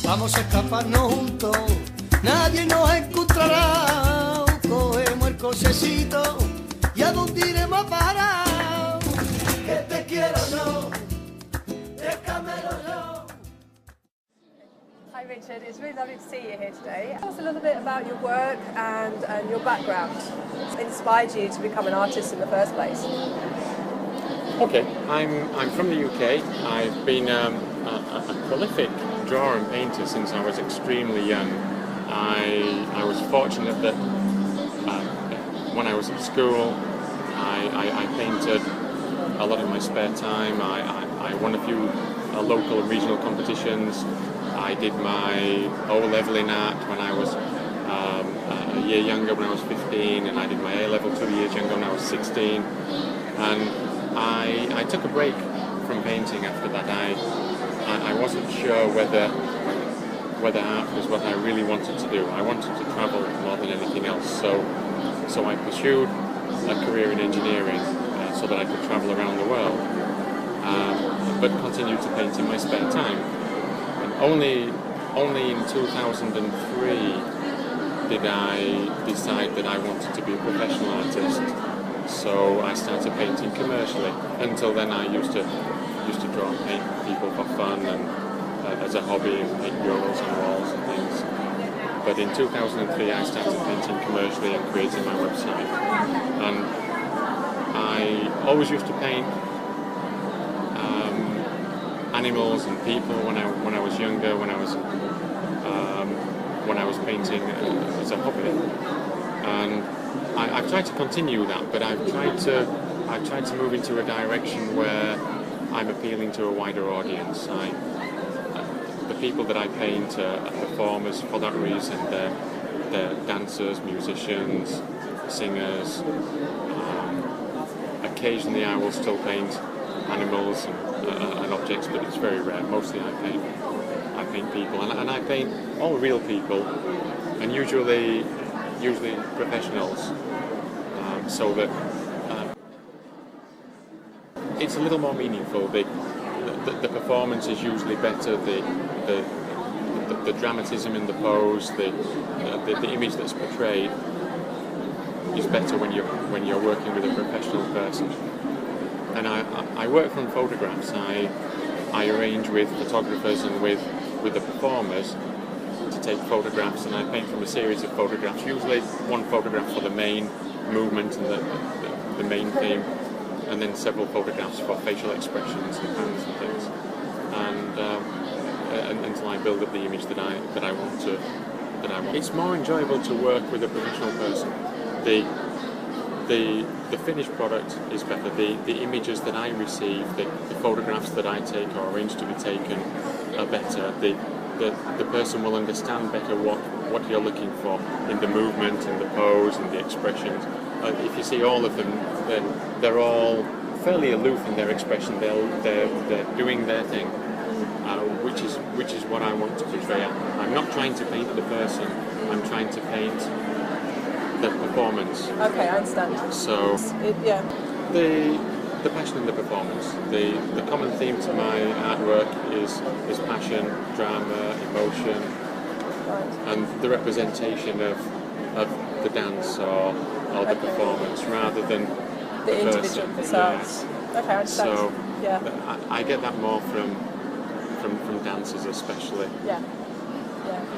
Vamos a escaparnos juntos, nadie nos encontrará. Cogemos el cochecito y a dónde iremos a parar. Que te quiero yo, déjamelo yo. Hi Richard, it's really lovely to see you here today. Tell us a little bit about your work and your background. What inspired you to become an artist in the first place? Okay, I'm from the UK. I've been a prolific drawer and painter since I was extremely young. I was fortunate that when I was at school, I painted a lot in my spare time. I won a few local and regional competitions. I did my O-level in art when I was a year younger, when I was 15, and I did my A-level 2 years younger when I was 16. And I took a break from painting after that. I wasn't sure whether art was what I really wanted to do. I wanted to travel more than anything else, so I pursued a career in engineering so that I could travel around the world, but continued to paint in my spare time. And only in 2003 did I decide that I wanted to be a professional artist. So I started painting commercially. Until then, I used to draw and paint people for fun and as a hobby, and paint murals on walls and things. But in 2003, I started painting commercially and creating my website. And I always used to paint animals and people when I was younger, when I was painting as a hobby. And I've tried to continue that, but I've tried to move into a direction where I'm appealing to a wider audience. The people that I paint are performers for that reason. They're dancers, musicians, singers. Occasionally I will still paint animals and objects, but it's very rare. Mostly I paint people, and I paint all real people, and usually professionals, so that it's a little more meaningful. The performance is usually better. The dramatism in the pose, the image that's portrayed is better when you're working with a professional person. And I work from photographs. I arrange with photographers and with the performers to take photographs, and I paint from a series of photographs, usually one photograph for the main movement and the main theme, and then several photographs for facial expressions and hands and things, and until I build up the image that I want. It's more enjoyable to work with a professional person. The finished product is better. The images that I receive, the photographs that I take or arrange to be taken are better. The person will understand better what you're looking for in the movement, in the pose, and the expressions. If you see all of them, they're all fairly aloof in their expression. They're doing their thing, which is what I want to portray. I'm not trying to paint the person. I'm trying to paint the performance. Okay, I understand. So yeah, the passion in the performance. The common theme to my artwork is passion, drama, emotion, right. And the representation of the dance or the performance rather than the individual facades. Yes. Okay, I understand. So yeah, I get that more from dancers especially. Yeah.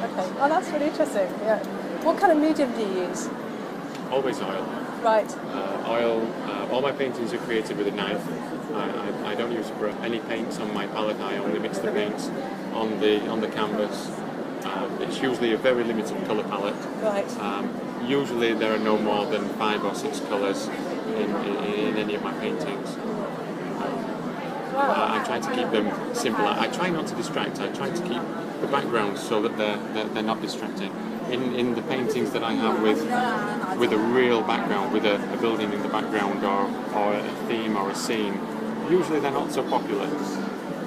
Okay. Oh, that's really interesting. Yeah. What kind of medium do you use? Always oil. Right. Oil. All my paintings are created with a knife. I don't use any paints on my palette. I only mix the paints on the canvas. It's usually a very limited colour palette. Right. Usually there are no more than 5 or 6 colours in any of my paintings. Wow. I try to keep them simple. I try not to distract. I try to keep the backgrounds so that they're not distracting. In the paintings that I have with a real background, with a building in the background or a theme theme or a scene, usually they're not so popular.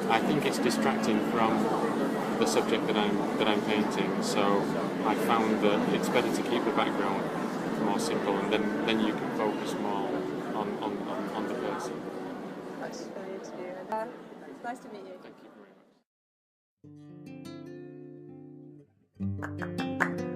I think it's distracting from the subject that I'm painting, so I found that it's better to keep the background more simple, and then you can focus more on the person. Thanks for the interview. It's nice to meet you. Thank you very much.